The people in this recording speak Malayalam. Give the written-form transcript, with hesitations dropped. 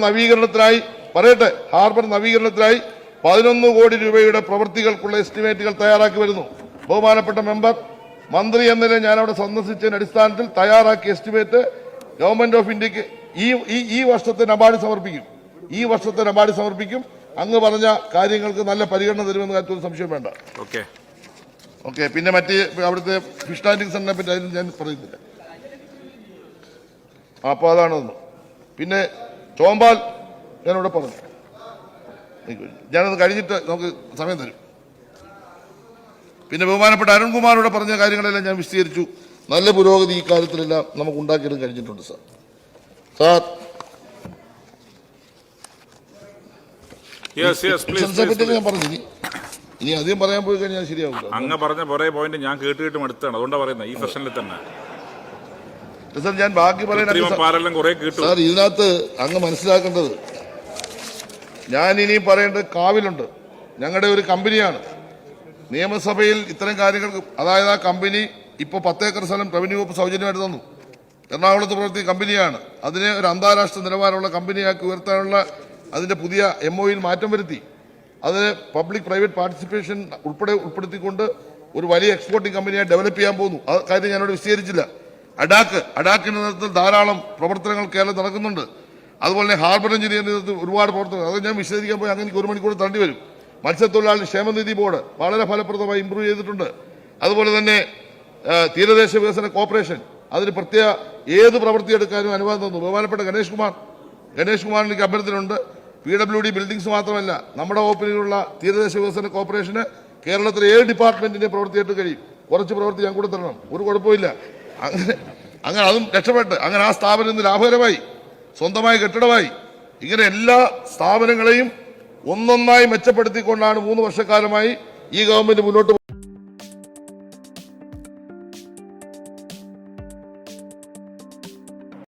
നവീകരണത്തിനായി പറയട്ടെ, ഹാർബർ നവീകരണത്തിനായി 11 കോടി രൂപയുടെ പ്രവൃത്തികൾക്കുള്ള എസ്റ്റിമേറ്റുകൾ തയ്യാറാക്കി വരുന്നു. ബഹുമാനപ്പെട്ട മെമ്പർ, മന്ത്രി എന്ന നിലയിൽ ഞാൻ അവിടെ സന്ദർശിച്ചതിന്റെ അടിസ്ഥാനത്തിൽ തയ്യാറാക്കിയ എസ്റ്റിമേറ്റ് ഗവൺമെന്റ് ഓഫ് ഇന്ത്യക്ക് ഈ വർഷത്തെ നബാർഡ് സമർപ്പിക്കും. അങ്ങ് പറഞ്ഞ കാര്യങ്ങൾക്ക് നല്ല പരിഗണന തരുമെന്ന് കാര്യത്തിൽ സംശയം വേണ്ട. ഓക്കെ. പിന്നെ മറ്റേ അവിടുത്തെ ഫിഷ് ലാൻഡിംഗ് സെന്ററിനെ പറ്റി അതിന് ഞാൻ പറയുന്നില്ല. അപ്പോൾ അതാണെന്ന്. പിന്നെ ചോമ്പാൽ ഞാനിവിടെ പറഞ്ഞു, ഞാനത് കഴിഞ്ഞിട്ട് നമുക്ക് സമയം തരും. പിന്നെ ബഹുമാനപ്പെട്ട അരുൺകുമാറോട് പറഞ്ഞ കാര്യങ്ങളെല്ലാം ഞാൻ വിശദീകരിച്ചു. നല്ല പുരോഗതി ഈ കാര്യത്തിലെല്ലാം നമുക്ക് ഉണ്ടാക്കിയെടുക്കാൻ കഴിഞ്ഞിട്ടുണ്ട് സാർ. ഞാൻ പറഞ്ഞു, ഇനി അധികം പറയാൻ പോയി കഴിഞ്ഞാൽ ശരിയാവില്ല. അങ്ങ് പറഞ്ഞ കുറേ പോയിന്റ് ഞാൻ കേട്ടിട്ടും അടുത്താണ്, അതുകൊണ്ടാണ് പറയുന്നത് ഈ സെഷനിൽ തന്നെ. സാർ ഞാൻ ബാക്കി പറയാൻ സാർ, ഇതിനകത്ത് അങ്ങ് മനസ്സിലാക്കേണ്ടത്, ഞാൻ ഇനിയും പറയേണ്ടത് കാവിലുണ്ട്. ഞങ്ങളുടെ ഒരു കമ്പനിയാണ് നിയമസഭയിൽ ഇത്തരം കാര്യങ്ങൾ, അതായത് ആ കമ്പനി ഇപ്പോൾ 10 ഏക്കർ സ്ഥലം റവന്യൂ വകുപ്പ് സൗജന്യമായിട്ട് തന്നു. എറണാകുളത്ത് പ്രവർത്തിക്കുന്ന കമ്പനിയാണ്. അതിനെ ഒരു അന്താരാഷ്ട്ര നിലവാരമുള്ള കമ്പനിയാക്കി ഉയർത്താനുള്ള അതിന്റെ പുതിയ MOUയിൽ മാറ്റം വരുത്തി. അത് പബ്ലിക് പ്രൈവറ്റ് പാർട്ടിസിപ്പേഷൻ ഉൾപ്പെടുത്തിക്കൊണ്ട് ഒരു വലിയ എക്സ്പോർട്ടിംഗ് കമ്പനിയായി ഡെവലപ്പ് ചെയ്യാൻ പോകുന്നു. ആ കാര്യം ഞാനോട് വിശദീകരിച്ചില്ല. അഡാക്കിന്റെ നേതൃത്വത്തിൽ ധാരാളം പ്രവർത്തനങ്ങൾ കേരളം നടക്കുന്നുണ്ട്. അതുപോലെ തന്നെ ഹാർബർ എഞ്ചിനീയറിംഗ് നേതൃത്വത്തിൽ ഒരുപാട് പ്രവർത്തനങ്ങൾ, അത് ഞാൻ വിശദീകരിക്കാൻ പോയി അങ്ങനെ 1 മണിക്കൂർ തണ്ടി വരും. മത്സ്യത്തൊഴിലാളി ക്ഷേമനിധി ബോർഡ് വളരെ ഫലപ്രദമായി ഇംപ്രൂവ് ചെയ്തിട്ടുണ്ട്. അതുപോലെ തന്നെ തീരദേശ വികസന കോർപ്പറേഷൻ അതിന് പ്രത്യേക ഏത് പ്രവൃത്തി എടുക്കാനും അനുവാദം തന്നു. ബഹുമാനപ്പെട്ട ഗണേഷ് കുമാറിലേക്ക് അഭ്യർത്ഥനയുണ്ട്. PWD ബിൽഡിംഗ്സ് മാത്രമല്ല, നമ്മുടെ വകുപ്പിലുള്ള തീരദേശ വികസന കോർപ്പറേഷന് കേരളത്തിലെ 7 ഡിപ്പാർട്ട്മെന്റിന്റെ പ്രവൃത്തിയായിട്ട് കഴിയും. കുറച്ച് പ്രവൃത്തി ഞാൻ കൂടെ തരണം, ഒരു കുഴപ്പമില്ല. അങ്ങനെ അതും രക്ഷപ്പെട്ട് അങ്ങനെ ആ സ്ഥാപനം ഇന്ന് ലാഭകരമായി, സ്വന്തമായ കെട്ടിടമായി. ഇങ്ങനെ എല്ലാ സ്ഥാപനങ്ങളെയും ഒന്നൊന്നായി മെച്ചപ്പെടുത്തിക്കൊണ്ടാണ് 3 വർഷക്കാലമായി ഈ ഗവൺമെന്റ് മുന്നോട്ട്